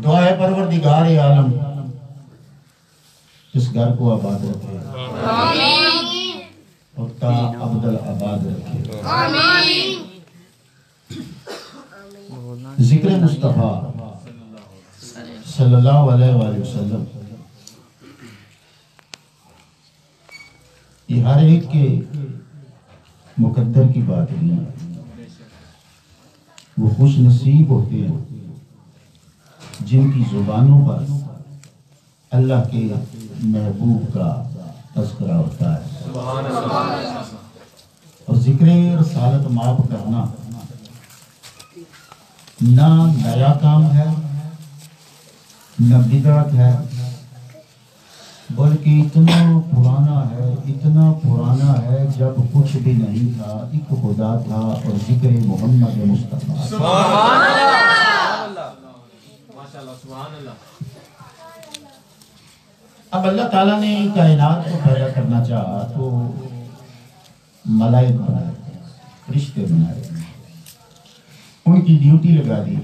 دعا ہے پروردگار عالم اس گھر کو آباد رکھے اور تا ابدل آباد رکھے. ذکر مصطفیٰ صلی اللہ علیہ وآلہ وسلم یہ ہر ایک کے مقدر کی بات نہیں ہے. وہ خوش نصیب ہوتے ہیں جن کی زبانوں پر اللہ کے محبوب کا تذکرہ ہوتا ہے. اور ذکر رسالت معاف کرنا نہ نیا کام ہے نہ بدعت ہے بلکہ اتنا پرانا ہے جب کچھ بھی نہیں تھا ایک خدا تھا اور ذکر محمد مصطفیٰ. سبحان اللہ. اب اللہ تعالیٰ نے کائنات کو پیدا کرنا چاہا تو ملائک بنائے فرشتے بنائے ان کی ڈیوٹی لگا دی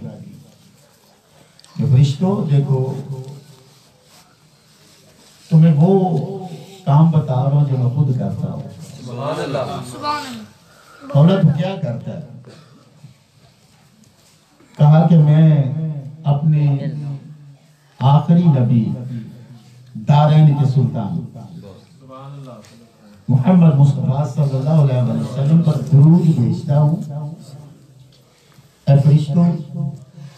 کہ فرشتوں دیکھو تمہیں وہ کام بتا رہا ہوں جو میں خود کرتا ہوں. سبحان اللہ. مولا تو کیا کرتا ہے؟ کہا کہ میں اپنے آخری نبی دارین کے سلطان محمد مصطفیٰ صلی اللہ علیہ وسلم پر درود بھیجتا ہوں. اے فرشتوں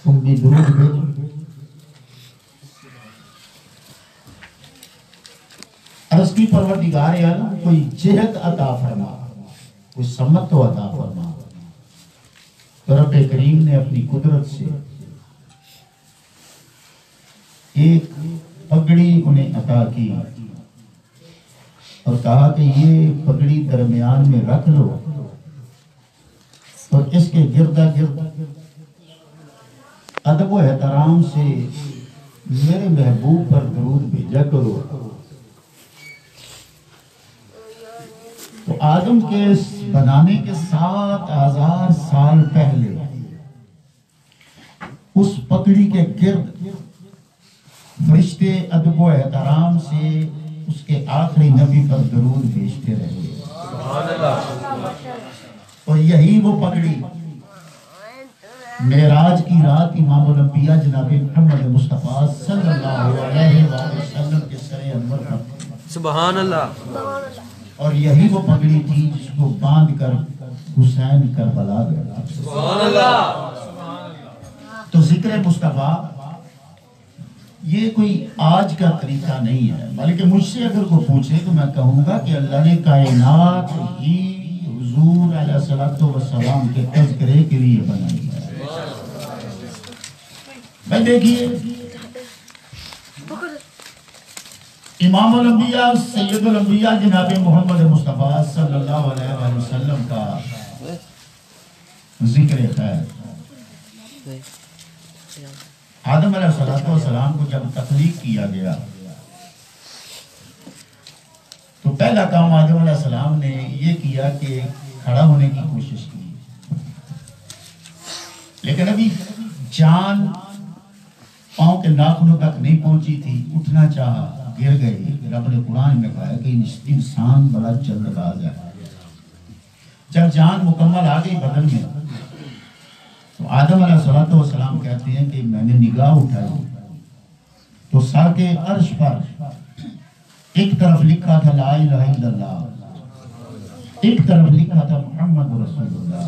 تم بھی درود بھیجو. عرض کی پروردگار عالم کوئی جہت عطا فرما کوئی سمت تو عطا فرما. تو رب کریم نے اپنی قدرت سے ایک پگڑی انہیں عطا کی اور کہا کہ یہ پگڑی درمیان میں رکھ لو اور اس کے گرد گرد ادب و احترام سے میرے محبوب پر درود بھیجا کرو. تو آدم کے بنانے کے 7000 سال پہلے اس پگڑی کے گرد فرشتے ادب و احترام سے اس کے آخری نبی پر درود بھیجتے رہے. اور یہی وہ پگڑی معراج کی رات امام الانبیاء جناب محمد مصطفیٰ صلی اللہ علیہ وسلم کے سر انور پر تھی. سبحان اللہ. اور یہی وہ پگڑی تھی جس کو باندھ کر حسین کربلا گیا. سبحان اللہ. تو ذکر مصطفیٰ یہ کوئی آج کا طریقہ نہیں ہے بلکہ مجھ سے اگر کوئی پوچھے تو میں کہوں گا کہ اللہ نے کائنات ہی حضور علیہ السلام کے تذکرے کے لیے بنائی ہے. میں دیکھیے امام الانبیاء سید الانبیاء جناب محمد مصطفیٰ صلی اللہ علیہ وسلم کا ذکر خیر. آدم علیہ السلام کو جب تخلیق کیا گیا تو پہلا کام آدم علیہ السلام نے یہ کیا کہ کھڑا ہونے کی کوشش کی لیکن ابھی جان پاؤں کے ناخنوں تک نہیں پہنچی تھی. اٹھنا چاہا گر گئی. رب نے قرآن میں کہا کہ انسان بڑا جلد باز ہے. جب جان مکمل آ گئی بدن میں تو آدم علیہ السلام کہتے ہیں کہ میں نے نگاہ اٹھائی تو سر کے عرش پر ایک طرف لکھا تھا لا الہ الا اللہ ایک طرف لکھا تھا محمد رسول اللہ.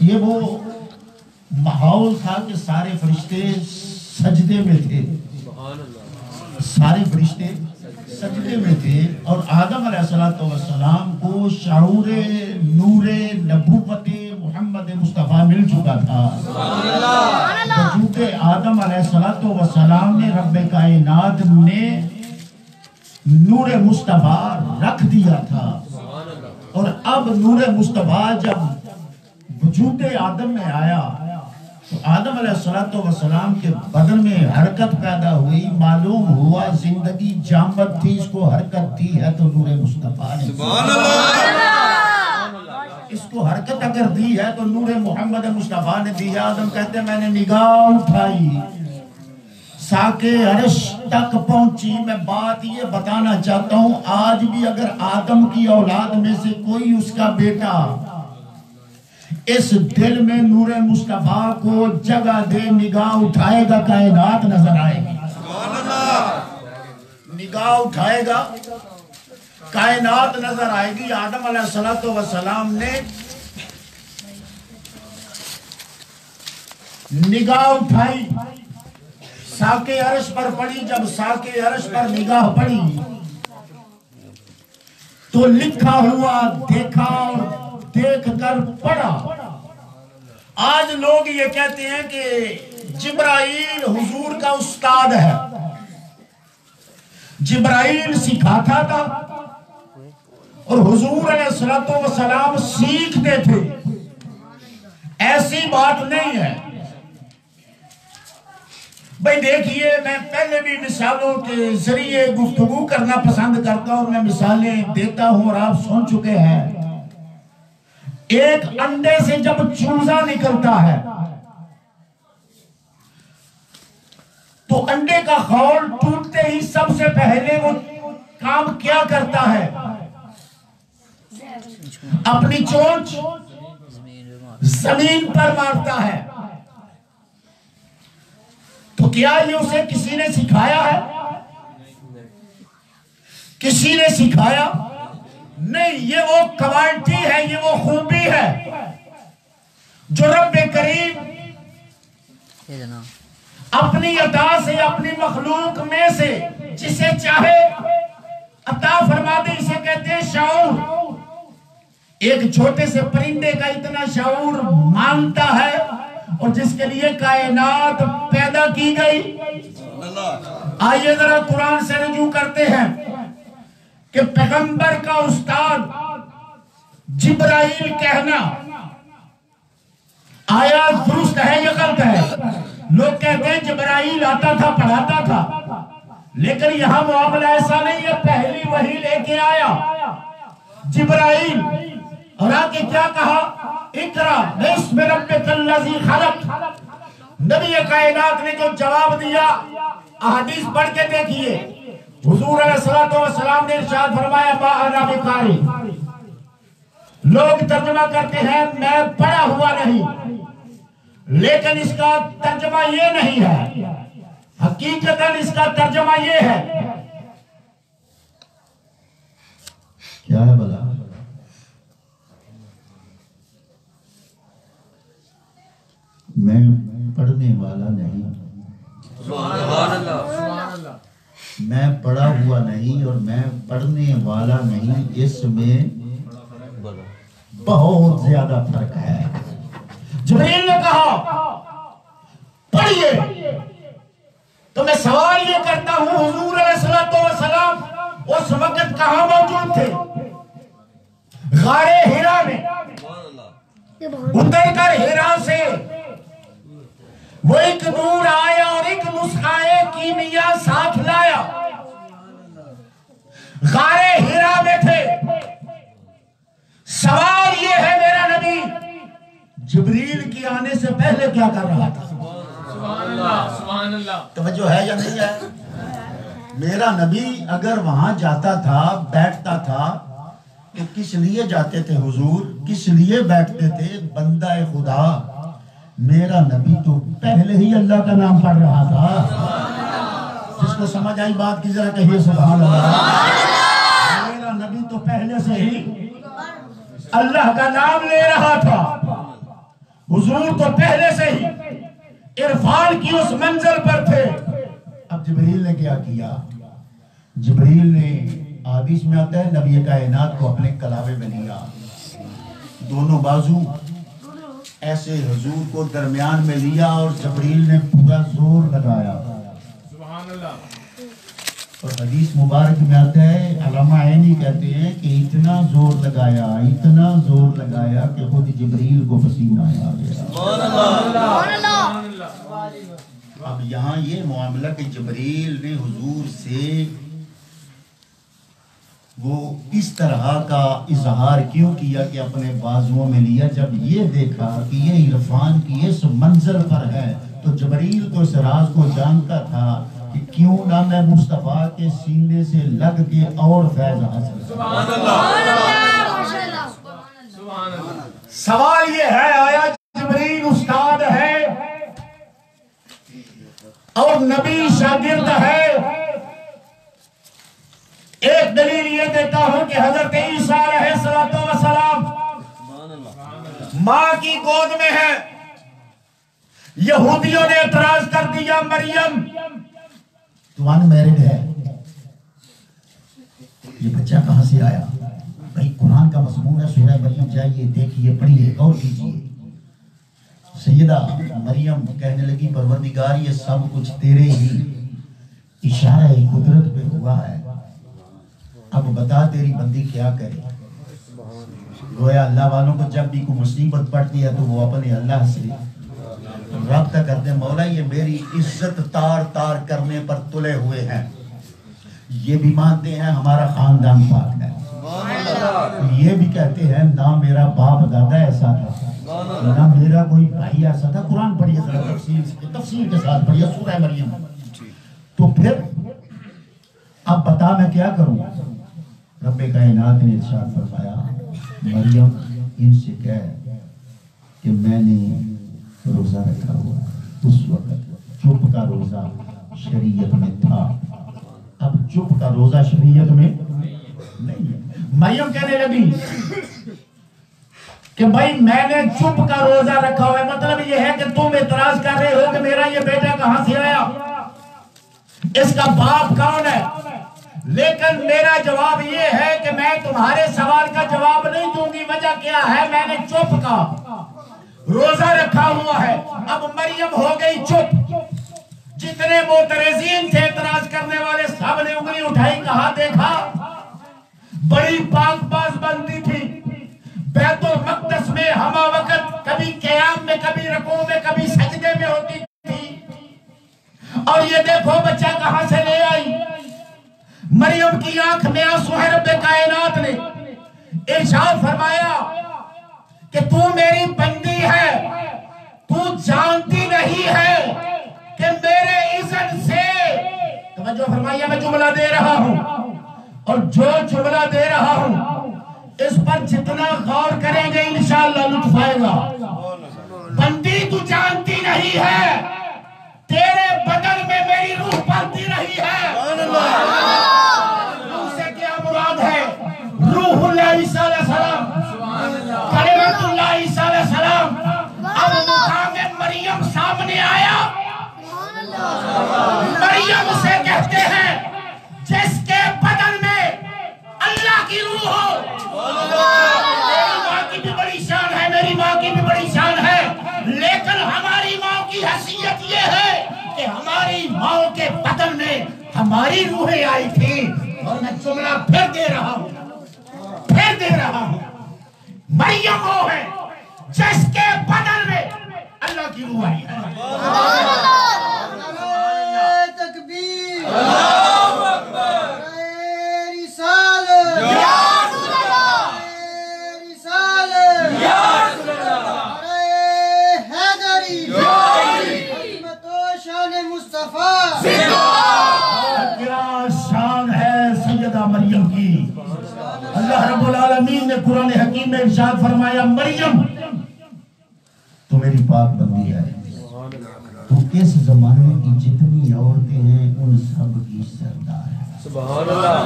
یہ وہ ماحول تھا کہ سارے فرشتے سجدے میں تھے. سارے فرشتے سجدے میں تھے اور آدم علیہ السلام کو شعور نور نبوت محمد مصطفیٰ مل چکا تھا. چونکہ آدم علیہ السلام نے رب کائنات نے نور مصطفیٰ رکھ دیا تھا اور اب نور مصطفیٰ جب وجود آدم میں آیا تو آدم علیہ السلام کے بدن میں حرکت پیدا ہوئی. معلوم ہوا زندگی جامد تھی اس کو حرکت دی ہے تو نور مصطفیٰ نے. اس کو حرکت اگر دی ہے تو نور محمد مصطفیٰ نے دی ہے. آدم کہتے ہیں میں نے نگاہ اٹھائی ساکے عرش تک پہنچی. میں بات یہ بتانا چاہتا ہوں، آج بھی اگر آدم کی اولاد میں سے کوئی اس کا بیٹا اس دل میں نور مصطفیٰ کو جگہ دے، نگاہ اٹھائے گا کائنات نظر آئے گی. نگاہ اٹھائے گا کائنات نظر آئے گی. آدم علیہ السلام نے نگاہ اٹھائی، ساکے عرش پر پڑی. جب ساکے عرش پر نگاہ پڑی تو لکھا ہوا دیکھا اور دیکھ کر پڑھا. آج لوگ یہ کہتے ہیں کہ جبرائیل حضور کا استاد ہے، جبرائیل سکھاتا تھا اور حضور علیہ السلام سیکھتے تھے. ایسی بات نہیں ہے بھئی. دیکھیے، میں پہلے بھی مثالوں کے ذریعے گفتگو کرنا پسند کرتا ہوں، میں مثالیں دیتا ہوں اور آپ سن چکے ہیں. ایک انڈے سے جب چوزا نکلتا ہے تو انڈے کا خول ٹوٹتے ہی سب سے پہلے وہ کام کیا کرتا ہے؟ اپنی چونچ زمین پر مارتا ہے. تو کیا یہ اسے کسی نے سکھایا ہے؟ کسی نے سکھایا نہیں. یہ وہ کوالٹی ہے، یہ وہ خوبی ہے جو رب کریم اپنی عطا سے، اپنی مخلوق میں سے جسے چاہے عطا فرما دے. اسے کہتے ہیں شعور. ایک چھوٹے سے پرندے کا اتنا شعور مانگتا ہے، اور جس کے لیے کائنات پیدا کی گئی. آئیے ذرا قرآن سے رجوع کرتے ہیں کہ پیغمبر کا استاد جبرائیل کہنا آیا درست ہے یا غلط ہے؟ لوگ کہتے ہیں جبرائیل آتا تھا، پڑھاتا تھا، لیکن یہاں معاملہ ایسا نہیں ہے. پہلی وحی لے کے آیا جبرائیل، اور آگے کیا کہا؟ اقرا بسم ربک الذی خلق. نبی کائنات نے جو جواب دیا، احادیث پڑھ کے دیکھیے. حضور علیہ السلام نے ارشاد فرمایا ما انا بقاری. لوگ ترجمہ کرتے ہیں میں پڑھا ہوا نہیں، لیکن اس کا ترجمہ یہ نہیں ہے. حقیقتاً اس کا ترجمہ یہ ہے. کیا ہے بلا؟ میں پڑھنے والا نہیں، میں پڑھا ہوا نہیں اور میں پڑھنے والا نہیں. اس میں بہت زیادہ فرق ہے. جبریل نے کہا پڑھیے، تو میں سوال یہ کرتا ہوں حضور علیہ السلام اس وقت کہاں موجود تھے؟ غار ہرا میں. اتر کر ہرا سے وہ ایک نور آیا اور ایک نسخہ کیمیا ساتھ لایا. غار ہرا میں تھے. سوال یہ ہے میرا نبی جبریل کے آنے سے پہلے کیا کر رہا تھا؟ سبحان اللہ. توجہ ہے یا نہیں ہے؟ میرا نبی اگر وہاں جاتا تھا، بیٹھتا تھا، تو کس لیے جاتے تھے حضور؟ کس لیے بیٹھتے تھے؟ بندہ خدا میرا نبی تو پہلے ہی اللہ کا نام پڑھ رہا تھا. جس کو سمجھ آئی بات کی ذرا کہیے سبحان اللہ. میرا نبی تو پہلے سے ہی اللہ کا نام لے رہا تھا. حضور تو پہلے سے ہی عرفان کی اس منزل پر تھے. اب جبریل نے کیا کیا؟ جبریل نے حدیث میں آتا ہے نبی کائنات کو اپنے کلاوے میں لیا، دونوں بازو ایسے حضور کو درمیان میں لیا اور جبریل نے پورا زور لگایا. سبحان اللہ. اور حدیث مبارک میں آتا ہے، علامہ عینی کہتے ہیں کہ اتنا زور لگایا، اتنا زور لگایا کہ خود جبریل کو پسینہ آ گیا. سبحان اللہ. اب یہاں یہ معاملہ کہ جبریل نے حضور سے وہ اس طرح کا اظہار کیوں کیا کہ اپنے بازوؤں میں لیا؟ جب یہ دیکھا کہ یہ عرفان کی اس منزل پر ہے تو جبریل تو اس راز کو جانتا تھا کہ کیوں نہ میں مصطفیٰ کے سینے سے لگ کے اور فیض حاصل کروں۔ سبحان اللہ، سوال یہ ہے آیا جبریل استاد ہے اور نبی شاگرد ہے؟ ایک دلیل یہ دیتا ہوں کہ حضرت عیسیٰ علیہ السلام ماں کی گود میں ہے۔ یہودیوں نے اعتراض کر دیا مریم تو ان میرڈ ہے، یہ بچہ کہاں سے آیا؟ بھائی قرآن کا مضمون ہے، سورہ مریم چاہیے، دیکھیے پڑھیے غور کیجیے۔ سیدہ مریم کہنے لگی پروردگار یہ سب کچھ تیرے ہی اشارہ قدرت پہ ہوا ہے، اب بتا تیری بندی کیا کرے۔ گویا اللہ والوں کو جب بھی کوئی مصیبت پڑتی ہے تو وہ اپنے اللہ سے رابطہ کرتے، مولا یہ میری عزت تار تار کرنے پر تلے ہوئے ہیں، یہ بھی مانتے ہیں ہمارا خاندان پاک ہے، یہ بھی کہتے ہیں نہ میرا باپ دادا ایسا تھا نہ میرا کوئی بھائی ایسا تھا۔ قرآن پڑھیے ذرا تفصیل کے ساتھ پڑھیے سورہ مریم۔ تو پھر اب بتا میں کیا کروں؟ رب کائنات نے ارشاد فرمایا مریم ان سے کہہ کہ میں نے روزہ رکھا ہوا ہے، اس وقت چپ کا روزہ شریعت میں تھا، اب چپ کا روزہ شریعت میں نہیں ہے۔ مریم کہنے لگی کہ بھائی میں نے چپ کا روزہ رکھا ہوا ہے، مطلب یہ ہے کہ تم اعتراض کر رہے ہو کہ میرا یہ بیٹا کہاں سے آیا، اس کا باپ کون ہے؟ لیکن میرا جواب یہ ہے کہ میں تمہارے سوال کا جواب نہیں دوں گی۔ وجہ کیا ہے؟ میں نے چپ کا روزہ رکھا ہوا ہے۔ اب مریم ہو گئی چپ۔ جتنے معترضین تھے اعتراض کرنے والے سب نے انگلی اٹھائی، کہا دیکھا بڑی پاک باز بنتی تھی، بیت المقدس میں ہمہ وقت کبھی قیام میں کبھی رکوع میں کبھی سجدے میں ہوتی تھی، اور یہ دیکھو بچہ کہاں سے لے آئی۔ مریم کی آنکھ میں آنسو ہے۔ رب کائنات نے ارشاد فرمایا کہ تو میری بندی ہے، تو جانتی نہیں ہے کہ میرے اذن سے، توجہ فرمائیے میں جملہ دے رہا ہوں، اور جو جملہ دے رہا ہوں اس پر جتنا غور کریں گے انشاءاللہ لطف آئے گا۔ بندی تو جانتی نہیں ہے تیرے بدن میں میری روح پلتی رہی ہے۔ روح سے کیا مراد ہے؟ روح اللہ عیسیٰ علیہ السلام، کلمۃ اللہ عیسیٰ علیہ السلام۔ اب مقام مریم سامنے آیا۔ مریم اسے کہتے ہیں جس کے بدن میں اللہ کی روح ہو۔ میری ماں کی بھی بڑی شان ہے، میری ماں کی بھی بڑی شان ہے، لیکن ہماری ماں کی حیثیت یہ ہے کہ ہماری ماں کے بدن میں ہماری روحیں آئی تھی۔ اور میں جملہ پھر دے رہا ہوں، مریم وہ ہے جس کے بدن میں اللہ کی روح آئی ہے۔ تکبیر، اللہ اکبر، رسالت، یا رسول اللہ، رسالت، یا رسول اللہ، حیدری، عظمت و شان مصطفیٰ، کیا شان ہے سیدہ مریم کی۔ اللہ رب العالمین نے قرآن حکیم میں ارشاد فرمایا مریم تو میری پاک بندی ہے، تو اس زمانے کی جتنی عورتیں ہیں ان سب کی سردار ہے۔ سبحان اللہ۔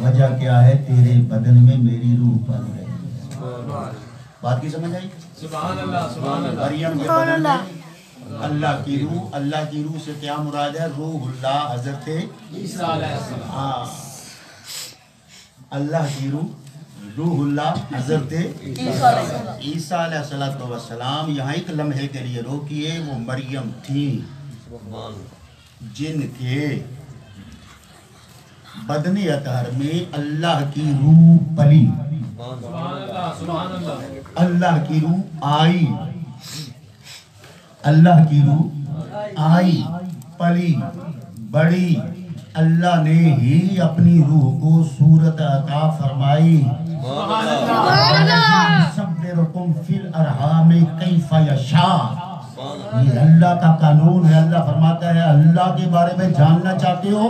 وجہ کیا ہے؟ تیرے بدن میں میری روح پل رہی ہے۔ بات کی سمجھ آئی؟ سبحان اللہ، سبحان اللہ۔ مریم کے بدن میں اللہ کی روح، اللہ کی روح سے کیا مراد ہے؟ روح اللہ حضرت عیسیٰ علیہ السلام۔ اللہ کی روح اللہ حضرت عیسیٰ علیہ السلام۔ یہاں ایک لمحے کے لیے روکیے، وہ مریم تھی جن کے بدن اطہر میں اللہ کی روح پلی، اللہ کی روح آئی، اللہ کی روح آئی پلی بڑی، اللہ نے ہی اپنی روح کو صورت عطا فرمائی۔ يُصَوِّرُكُمْ فِي الْأَرْحَامِ كَيْفَ يَشَاءُ۔ یہ اللہ کا قانون ہے. اللہ فرماتا ہے اللہ کے بارے میں جاننا چاہتے ہو,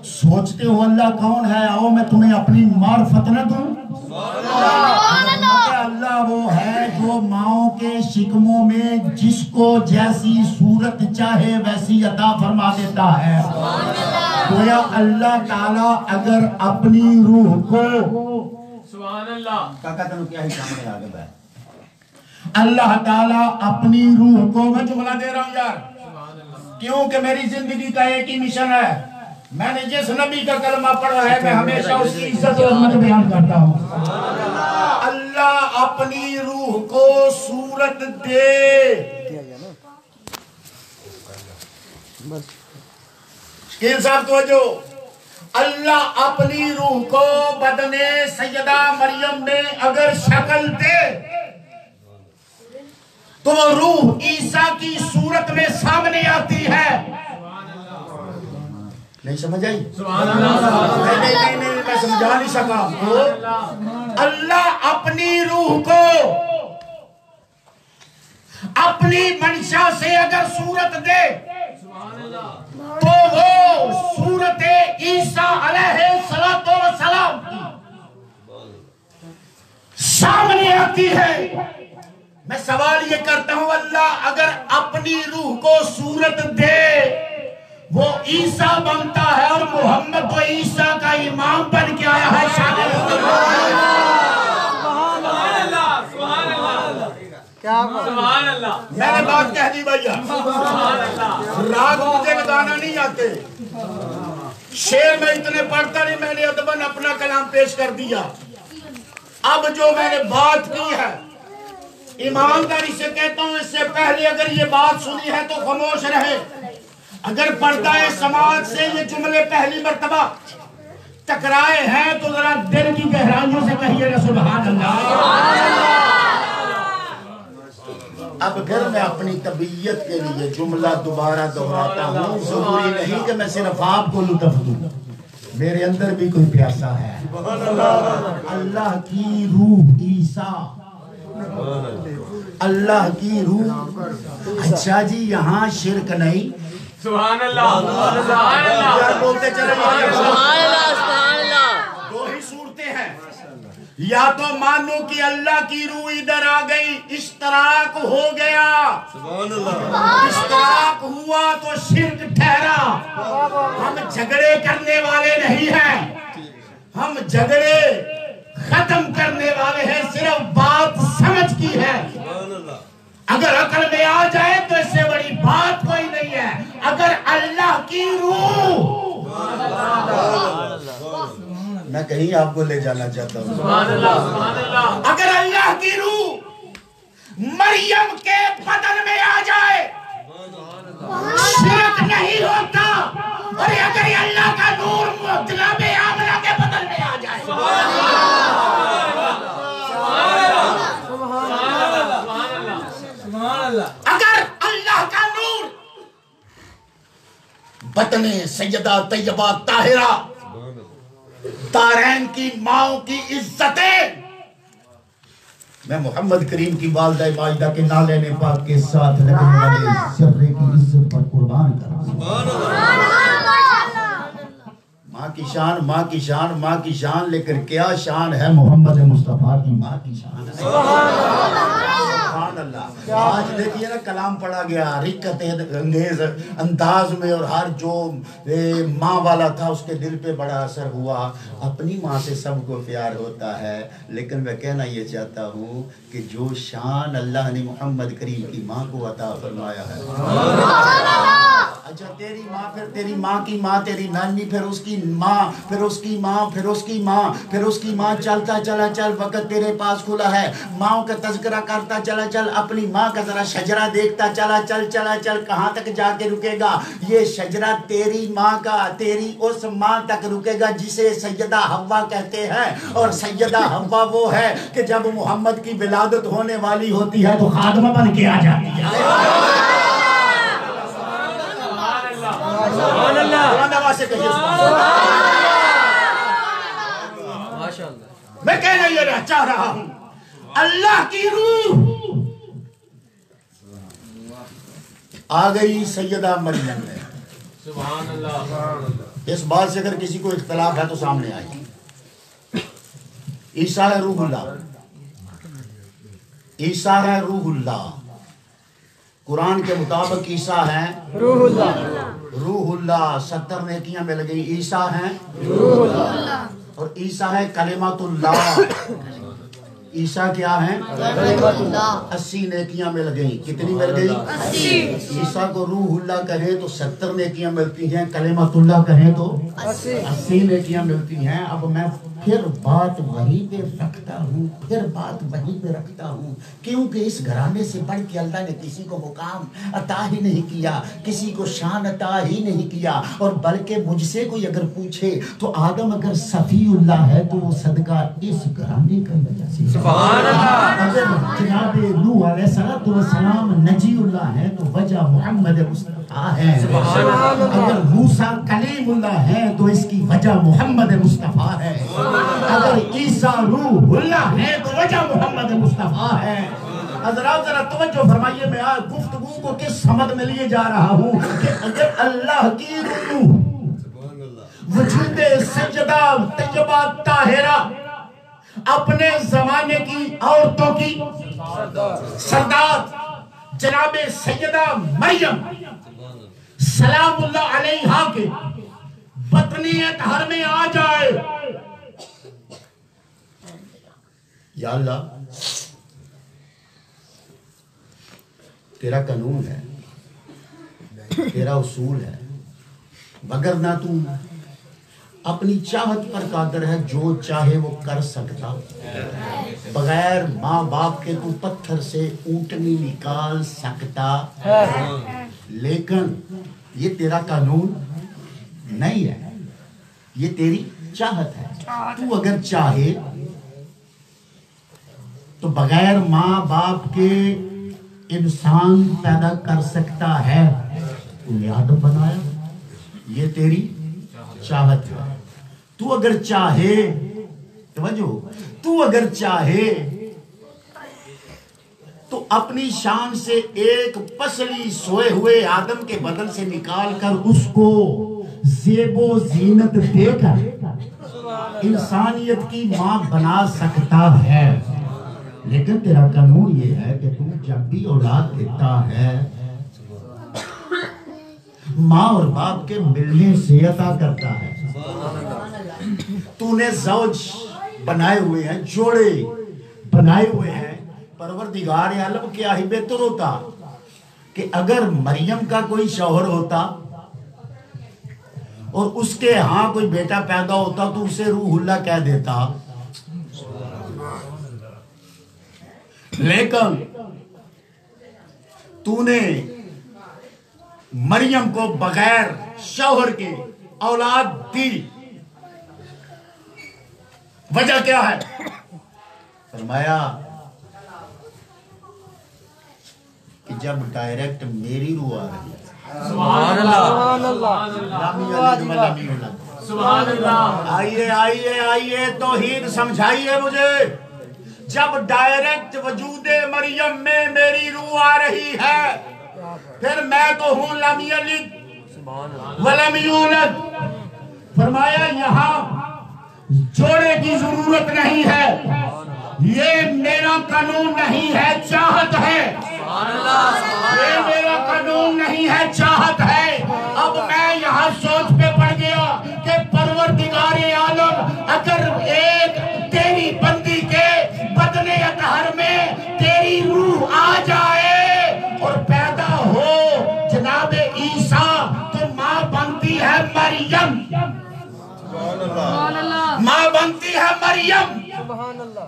سوچتے ہو اللہ کون ہے, آؤ میں تمہیں اپنی معرفت نہ دوں. اللہ وہ ہے جو ماؤں کے شکموں میں جس کو جیسی صورت چاہے ویسی عطا فرما دیتا ہے. گویا اللہ تعالیٰ اگر اپنی روح کو سبحان اللہ کاکا تنو کیا ہی سامنے آگے بھائی, اللہ تعالیٰ اپنی روح کو, میں جملہ دے رہا ہوں یار کیونکہ میری زندگی کا ایک ہی مشن ہے, میں نے جس نبی کا کلمہ پڑھا ہے میں ہمیشہ اس کی عزت و عظمت بیان کرتا ہوں. اللہ اپنی روح کو صورت دے. شکیل صاحب توجہ, اللہ اپنی روح کو بدن سیدہ مریم میں اگر شکل دے تو وہ روح عیسیٰ کی صورت میں سامنے آتی ہے. نہیں سمجھ آئی؟ نہیں میں سمجھا نہیں سکا. اللہ اپنی روح کو اپنی منشا سے اگر صورت دے تو وہ صورت عیسیٰ علیہ السلام سامنے آتی ہے. میں سوال یہ کرتا ہوں, اللہ اگر اپنی روح کو صورت دے وہ عیسیٰ بنتا ہے اور محمد تو عیسیٰ کا امام بن کے آیا ہے. سبحان اللہ. میں نے بات کہہ دی بھائیا, راگ مجھے گانا نہیں آتے, شعر میں اتنے پڑھتا نہیں, میں نے ادباً اپنا کلام پیش کر دیا. اب جو میں نے بات کی ہے ایمانداری سے کہتا ہوں, اس سے پہلے اگر یہ بات سنی ہے تو خاموش رہے. اگر پردہ سماعت سے یہ جملے پہلی مرتبہ ٹکرائے ہیں تو ذرا دل کی گہرائیوں سے کہیے گا سبحان اللہ. اب اگر میں اپنی طبیعت کے لیے جملہ دوبارہ دہراتا ہوں, ضروری نہیں کہ میں صرف آپ کو لطف دوں, میرے اندر بھی کوئی پیاسا ہے. اللہ کی روح عیسیٰ, اللہ کی روح. اچھا جی یہاں شرک نہیں, سبحان اللہ سبحان اللہ بولتے چلے سبحان اللہ. دو ہی صورتیں ہیں, یا تو مانو کہ اللہ کی روح ادھر آ گئی, اشتراک ہو گیا, اشتراک ہوا تو شرک ٹھہرا. ہم جھگڑے کرنے والے نہیں ہیں, ہم جھگڑے ختم کرنے والے ہیں, صرف بات سمجھ کی ہے. اگر عقل میں آ جائے تو اس سے بڑی بات کوئی نہیں ہے. اگر اللہ کی روح, میں کہیں آپ کو لے جانا چاہتا ہوں, سبحان اللہ اگر اللہ کی روح مریم کے بدن میں آ جائے شرک نہیں ہوتا, اور اگر اللہ کا نور جناب آمنہ کے بدن میں آ جائے اگر اللہ کا نور بطن سیدہ طیبہ طاہرہ طاہرین کی ماؤں کی عزتیں, میں محمد کریم کی والدہ ماجدہ کے نالین پاک کے ساتھ لگنے والے ذرے کی عزت پر قربان کروں. ماں کی شان, ماں کی شان, ماں کی شان, لیکن کیا شان ہے محمد مصطفیٰ کی ماں کی شان. سبحان اللہ. آج دیکھیے نا کلام پڑھا گیا رقت انگیز انداز میں, اور ہر جو ماں والا تھا اس کے دل پہ بڑا اثر ہوا. اپنی ماں سے سب کو پیار ہوتا ہے, لیکن میں کہنا یہ چاہتا ہوں کہ جو شان اللہ نے محمد کریم کی ماں کو عطا فرمایا ہے, اچھا تیری ماں, پھر تیری ماں کی ماں, تیری نانی, پھر اس کی ماں, پھر اس کی ماں, پھر اس کی ماں, پھر اس کی ماں, چلتا چلا چل, وقت تیرے پاس کھلا ہے. ماں کا تذکرہ کرتا چلا چل, اپنی ماں کا ذرا شجرہ دیکھتا چلا چل, چلا چل, کہاں تک جا کے رکے گا یہ شجرہ؟ تیری ماں کا, تیری اس ماں تک رکے گا جسے سیدہ حوا کہتے ہیں. اور سیدہ حوا وہ ہے کہ جب محمد کی ولادت ہونے والی ہوتی ہے تو خادمہ بن کے آ جاتی ہے. میں کہنا یہ چاہ رہا ہوں, اللہ کی روح آ گئی سیدہ مریم میں. سبحان اللہ. اس بات سے اگر کسی کو اختلاف ہے تو سامنے آئے. عیسیٰ ہے روح اللہ. عیسیٰ ہے روح اللہ. قرآن کے مطابق عیسیٰ ہے روح اللہ. روح اللہ. 70 نیکیاں مل گئی. عیسیٰ ہیں روح اللہ اور عیسیٰ ہے کلمۃ اللہ. عیسیٰ کیا ہے؟ کلمۃ اللہ. 80 نیکیاں مل گئی. کتنی مل گئی؟ 80. عیسیٰ کو روح اللہ کہیں تو 70 نیکیاں ملتی ہیں. کلمۃ اللہ کہیں تو 80 نیکیاں ملتی ہیں. اب میں پھر بات وہیں پہ رکھتا ہوں کیونکہ اس گھرانے سے بڑھ کے اللہ نے کسی کو مقام عطا ہی نہیں کیا, کسی کو شان عطا ہی نہیں کیا. اور بلکہ مجھ سے کوئی اگر پوچھے تو آدم اگر صفی اللہ ہے تو وہ صدقہ اس گھرانے کا وجہ سے. سبحان اللہ. اگر جناب نوح علیہ السلام نجی اللہ ہے تو وجہ محمد مصطفیٰ ہے. اگر موسیٰ کلیم اللہ ہے تو اس کی وجہ محمد مصطفیٰ ہے. اگر عیسیٰ روح اللہ ہے تو وجہ محمد مصطفیٰ ہے. حضرات ذرا توجہ فرمائیے, میں آج گفتگو کو کس سمت میں لیے جا رہا ہوں کہ اگر اللہ کی روح وجود سجدہ طیبہ طاہرہ اپنے زمانے کی عورتوں کی سردار جناب سیدہ مریم سلام اللہ علیہا کے بطنِ اطہر میں آ جائے, یا اللہ تیرا قانون ہے, تیرا اصول ہے, مگر نہ تو اپنی چاہت پر قادر ہے, جو چاہے وہ کر سکتا. بغیر ماں باپ کے تو پتھر سے اونٹنی نکال سکتا, لیکن یہ تیرا قانون نہیں ہے, یہ تیری چاہت ہے. تو اگر چاہے تو بغیر ماں باپ کے انسان پیدا کر سکتا ہے. تو نے آدم بنایا, یہ تیری چاہت ہے. تو اگر چاہے, توجہ, تو اگر چاہے تو اپنی شان سے ایک پسلی سوئے ہوئے آدم کے بدن سے نکال کر اس کو زیب و زینت دے کر انسانیت کی ماں بنا سکتا ہے. لیکن تیرا قانون یہ ہے کہ تو جب بھی اولاد دیتا ہے ماں اور باپ کے ملنے سے عطا کرتا ہے. تو نے زوج بنائے ہوئے ہیں, جوڑے بنائے ہوئے ہیں. پروردگار عالم کیا ہی بہتر ہوتا کہ اگر مریم کا کوئی شوہر ہوتا اور اس کے ہاں کوئی بیٹا پیدا ہوتا تو اسے روح اللہ کہہ دیتا. لیکن تو نے مریم کو بغیر شوہر کے اولاد دی. وجہ کیا ہے؟ فرمایا کہ جب ڈائریکٹ میری روح آ رہی ہے. سبحان اللہ. سبحان اللہ. آئیے آئیے آئیے توحید سمجھائیے مجھے. جب ڈائریکٹ وجود مریم میں میری روح آ رہی ہے, پھر میں تو ہوں لم یلد ولم یولد. فرمایا یہاں جوڑے کی ضرورت نہیں ہے, یہ میرا قانون نہیں ہے, چاہت ہے. یہ میرا قانون نہیں ہے, چاہت ہے. اب میں یہاں سوچ پہ پڑ گیا کہ پروردگار عالم اگر ایک تیری بندی کے بدن اطہر میں تیری روح آ جائے اور پیدا ہو جناب عیسیٰ, تو ماں بنتی ہے مریم. ماں بنتی ہے مریم.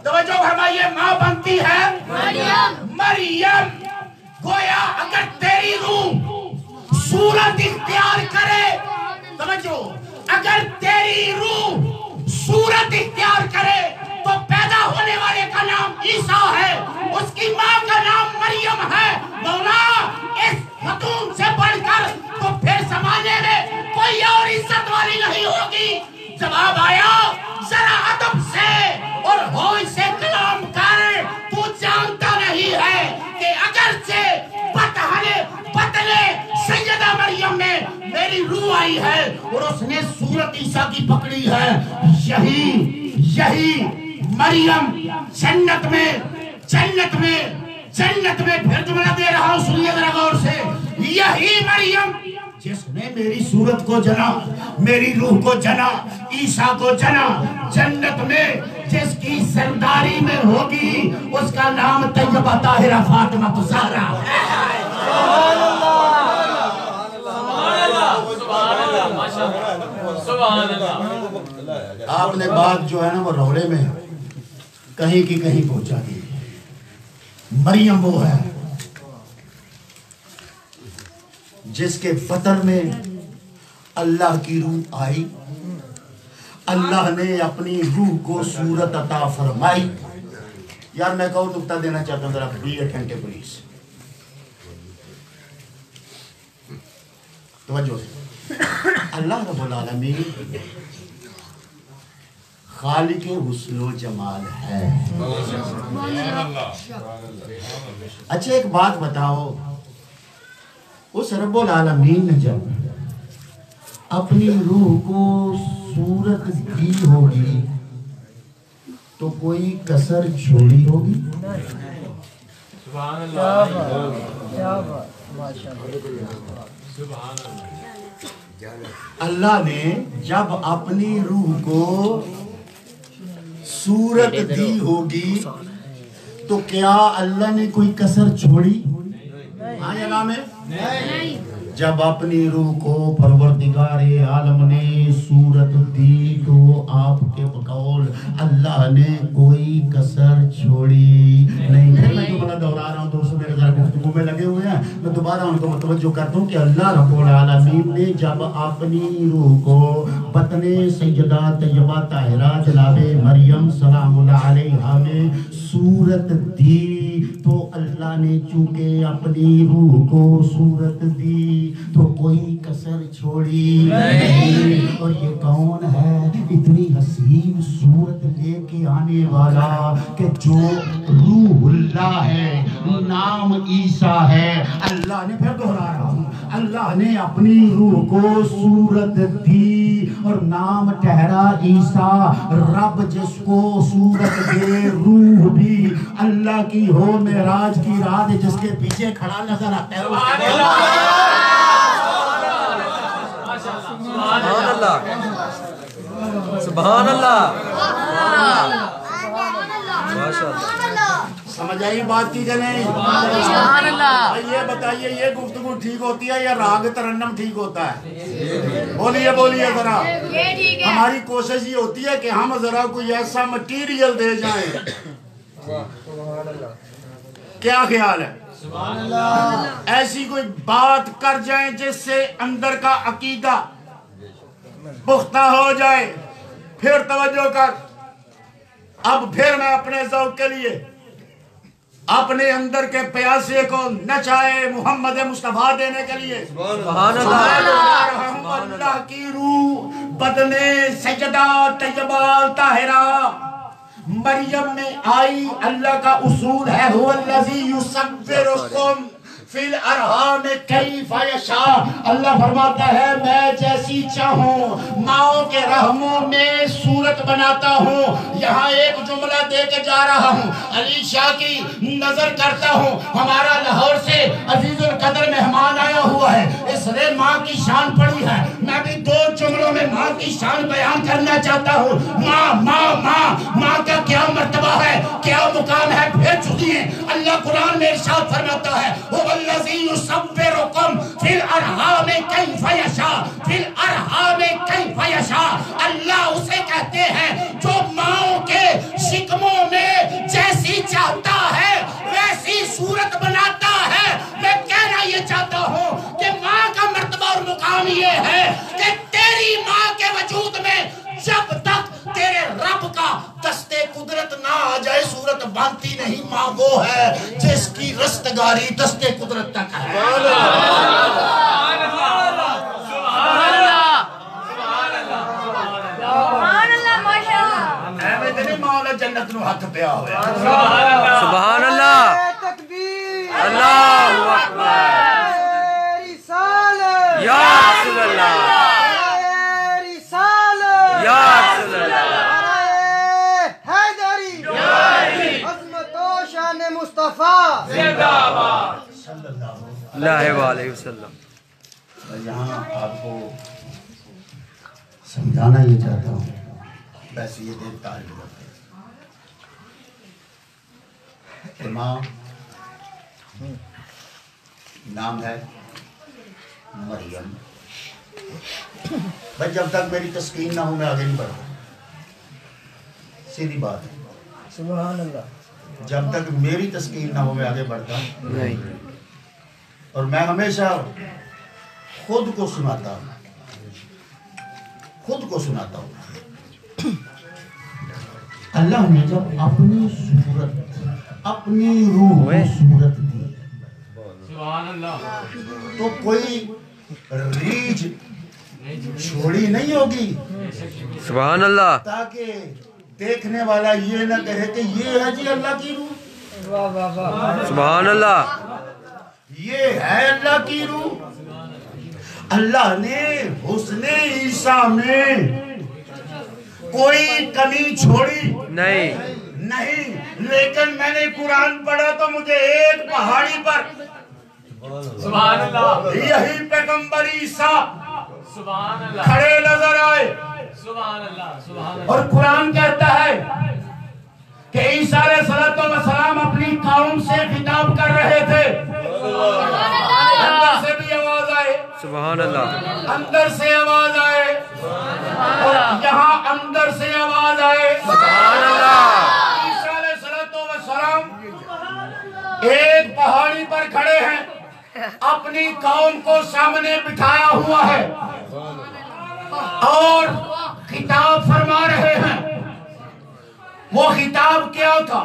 توجہ فرمائیے, ماں بنتی ہے مریم. گویا اگر تیری روح صورت اختیار کرے, توجہ, اگر تیری روح صورت اختیار کرے تو پیدا ہونے والے کا نام عیسیٰ ہے, اس کی ماں کا نام مریم ہے. مولا اس خاتون سے بڑھ کر تو پھر زمانے میں کوئی اور عزت والی نہیں ہوگی. جواب آیا ذرا ادب سے اور ہوش سے کلام کر. تو جانتا نہیں ہے کہ اگرچہ پتلے میری روح آئی ہے اور اس نے صورت عیسیٰ کی پکڑی ہے. یہی مریم جنت میں پھر جملہ دے رہا ہوں سنیے ذرا غور سے. یہی مریم جس نے میری صورت کو جنا, میری روح کو جنا, عیسیٰ کو جنا, جنت میں جس کی سرداری میں ہوگی اس کا نام طیبہ طاہرہ فاطمہ زہرا ہے. آپ نے بات جو ہے نا وہ رولے میں کہیں کی کہیں پہنچا دی. مریم وہ ہے جس کے بطن میں اللہ کی روح آئی, اللہ نے اپنی روح کو صورت عطا فرمائی. یار میں کہوں نکتہ دینا چاہتا ہوں ذرا بی اٹینٹو پلیز, توجہ سے. اللہ رب العالمین خالق حسن و جمال ہے. اچھا ایک بات بتاؤ, اس رب العالمین نے جب اپنی روح کو صورت دی ہوگی تو کوئی کسر چھوڑی ہوگی؟ سبحان اللہ. اللہ نے جب اپنی روح کو صورت دی ہوگی تو کیا اللہ نے کوئی کسر چھوڑی؟ ہاں یا نام ہے؟ جب اپنی روح کو پروردگار عالم نے صورت دی تو آپ کے بقول اللہ نے کوئی کسر چھوڑی نہیں. پھر میں دوبارہ دہرا رہا ہوں, دوستوں میرے ذرا گفتگو میں لگے ہوئے ہیں, میں دوبارہ ان کو متوجہ کرتا ہوں کہ اللہ رب العالمین نے جب اپنی روح کو بطن سیدہ طیبہ طاہرہ جناب مریم سلام اللہ علیہا میں صورت دی تو اللہ نے چونکہ اپنی روح کو صورت دی تو کوئی کسر چھوڑی نہیں. اور یہ کون ہے اتنی حسین صورت لے کے آنے والا کہ جو روح اللہ ہے, نام عیسیٰ ہے. اللہ نے, پھر دہرا رہا ہوں, اللہ نے اپنی روح کو صورت دی اور نام ٹھہرا عیسیٰ. رب جس کو صورت دے, روح بھی اللہ کی ہو, معراج کی رات جس کے پیچھے کھڑا نظر آتا ہے. سبحان اللہ, سبحان اللہ, سمجھ آئی بات کی کہ نہیں؟ یہ بتائیے یہ گفتگو ٹھیک ہوتی ہے یا راگ ترنم ٹھیک ہوتا ہے؟ بولیے ذرا. ہماری کوشش یہ ہوتی ہے کہ ہم ذرا کوئی ایسا مٹیریل دے جائیں. کیا خیال ہے؟ ایسی کوئی بات کر جائیں جس سے اندر کا عقیدہ پختہ ہو جائے. پھر توجہ کر, اب پھر میں اپنے ذوق کے لیے اپنے اندر کے پیاسے کو نچائے محمد مصطفیٰ دینے کے لیے سبحان اللہ. اللہ کی روح بدن سیدہ طیبہ طاہرہ مریم میں آئی. اللہ کا اصول ہے هو الذی یصورکم فی الارحام کیف یشاء. اللہ فرماتا ہے میں جیسی چاہوں ماؤں کے رحموں میں صورت بناتا ہوں. یہاں ایک جملہ دے کے جا رہا ہوں, علی شاہ کی نظر کرتا ہوں. ہمارا لاہور سے عزیز القدر مہمان آیا ہوا ہے, اس نے ماں کی شان پڑھی ہے. میں بھی دو جملوں میں ماں کی شان بیان کرنا چاہتا ہوں. ماں ماں ماں ماں کا کیا مرتبہ ہے, کیا مقام ہے, پھر سنیے. اللہ قرآن میں ارشاد فرماتا ہے الذی یصورکم فی الارحام کیف یشاء, فی الارحام کیف یشاء. اللہ اسے کہتے ہیں جو ماؤں کے شکموں میں جیسی چاہتا ہے ویسی صورت بناتا ہے. میں کہنا یہ چاہتا ہوں کہ ماں کا مرتبہ اور مقام یہ ہے کہ تیری ماں کے وجود میں جب تک تیرے رب کا دستے قدرت نہ آ جائے صورت بنتی نہیں. ماں وہ ہے جس کی رستگاری دستے قدرت تک ہے. جنت نو ہاتھ پیا ہوا سبحان اللہ, اللہ اکبر, یا رسول اللہ رسالت یا رسول اللہ حیدری عظمت و شان مصطفیٰ صلی اللہ علیہ وسلم. یہاں آپ کو سمجھانا یہ چاہتا ہوں، بس یہ دیر طالب علم امام نام ہے مریم. بھائی جب تک میری تسکین نہ ہو میں آگے نہیں بڑھتا، سیدھی بات ہے. سبحان اللہ. جب تک میری تسکین نہ ہو میں آگے بڑھتا نہیں. اور میں ہمیشہ خود کو سناتا ہوں، خود کو سناتا ہوں. اللہ نے جب اپنی صورت، اپنی روح کو صورت دی تو کوئی ریچھ چھوڑی نہیں ہوگی سبحان اللہ. تاکہ دیکھنے والا یہ نہ کہے کہ یہ ہے جی اللہ کی روح، واہ واہ واہ. سبحان اللہ. یہ ہے اللہ کی روح. اللہ نے حسن عیسیٰ میں کوئی کمی چھوڑی نہیں. نہیں، لیکن میں نے قرآن پڑھا تو مجھے ایک پہاڑی پر سبحان اللہ یہی پیغمبر عیسیٰ سبحان اللہ کھڑے نظر آئے سبحان اللہ سبحان اللہ. اور قرآن کہتا ہے کہ عیسیٰ علیہ السلام اپنی قوم سے خطاب کر رہے تھے. اندر سے بھی آواز آئے، سبحان اللہ. اندر سے آواز آئے، اور یہاں اندر سے آواز آئے. سبحان اللہ. عیسیٰ علیہ السلام ایک پہاڑی پر کھڑے ہیں، اپنی قوم کو سامنے بٹھایا ہوا ہے اور خطاب فرما رہے ہیں. وہ خطاب کیا تھا؟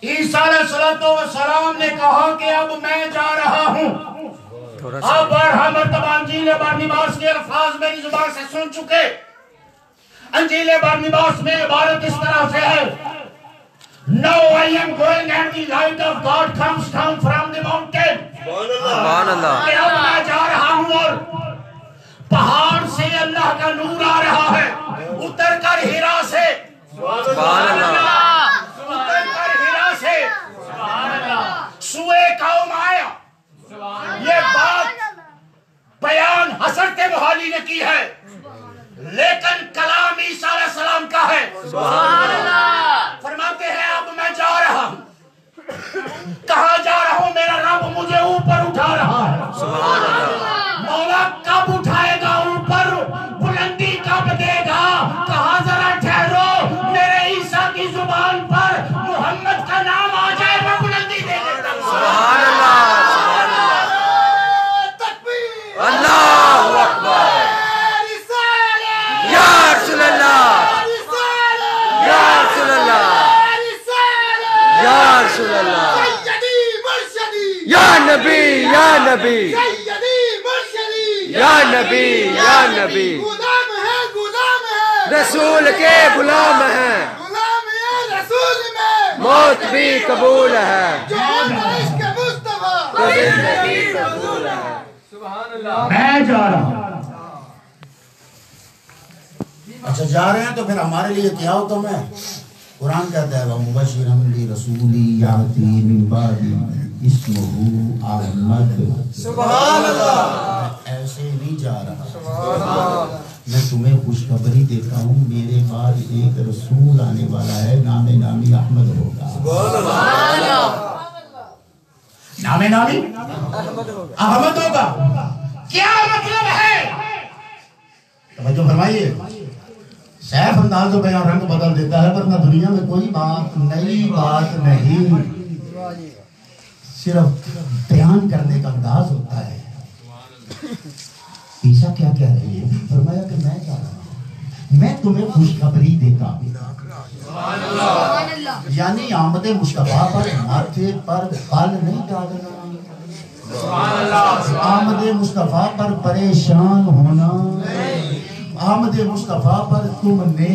عیسیٰ علیہ السلام نے کہا کہ اب میں جا رہا ہوں. تھوڑا سا آپ بارہا مرتبہ انجیل بارنباس کے الفاظ میری زبان سے سن چکے. انجیل بارنباس میں عبارت اس طرح سے ہے: Now I am going and the light of God comes down from the mountain. سبحان اللہ. کہ اب میں جا رہا ہوں اور پہاڑ سے اللہ کا نور آ رہا ہے اتر کر ہیرا سے. سبحان اللہ. اتر کر ہیرا سے سوئے قوم آیا. یہ بات بیان حضرت محالی نے کی ہے، لیکن کلام عیسیٰ علیہ السلام کا ہے. سبحان اللہ. فرماتے ہیں اب میں جا رہا ہوں. کہاں جا رہا ہوں؟ میرا رب مجھے اوپر اٹھا رہا ہے. سبحان اللہ. مولا کب اٹھائے گا اوپر؟ بلندی کب دے گا؟ کہاں ذرا ٹھہرو، میرے عیسیٰ کی زبان پر محمد کا نام آ جائے میں بلندی دے دیتا ہوں. سبحان اللہ. سبحان اللہ. تکبیر. اللہ اکبر. یا رسول اللہ. یا رسول اللہ. یا رسول اللہ. یا نبی یا نبی یا نبی یا نبی. غلام ہے غلام ہے رسول کے غلام ہیں، غلام ہے رسول میں موت بھی قبول ہے، جو عشق مصطفیٰ. تو زندگی قبول ہے. سبحان اللہ. میں جا رہا ہوں. اچھا جا رہے ہیں تو پھر ہمارے لیے کیا حکم ہے؟ قرآن کہتا ہے وَمُبَشِّرًا بِرَسُولٍ يَأْتِي مِن بَعْدِ اسمہ احمد. سبحان اللہ. میں ایسے نہیں جا رہا، میں تمہیں خوشخبری دیتا ہوں میرے بعد ایک رسول آنے والا ہے، نام نامی احمد ہوگا. نام نامی احمد ہوگا. کیا مطلب ہے؟ توجہ فرمائیے. سیف انداز و بیان رنگ بدل دیتا ہے، ورنہ دنیا میں کوئی بات نئی بات نہیں، صرف بیان کرنے کا انداز ہوتا ہے. عیسیٰ کیا کہہ رہے ہیں؟ فرمایا کہ میں جا رہا ہوں، میں تمہیں خوشخبری دیتا ہوں. یعنی آمد مصطفیٰ پر ماتھے پر بال نہیں ڈالنا، آمد مصطفیٰ پر پریشان ہونا، آمد مصطفیٰ پر تم نے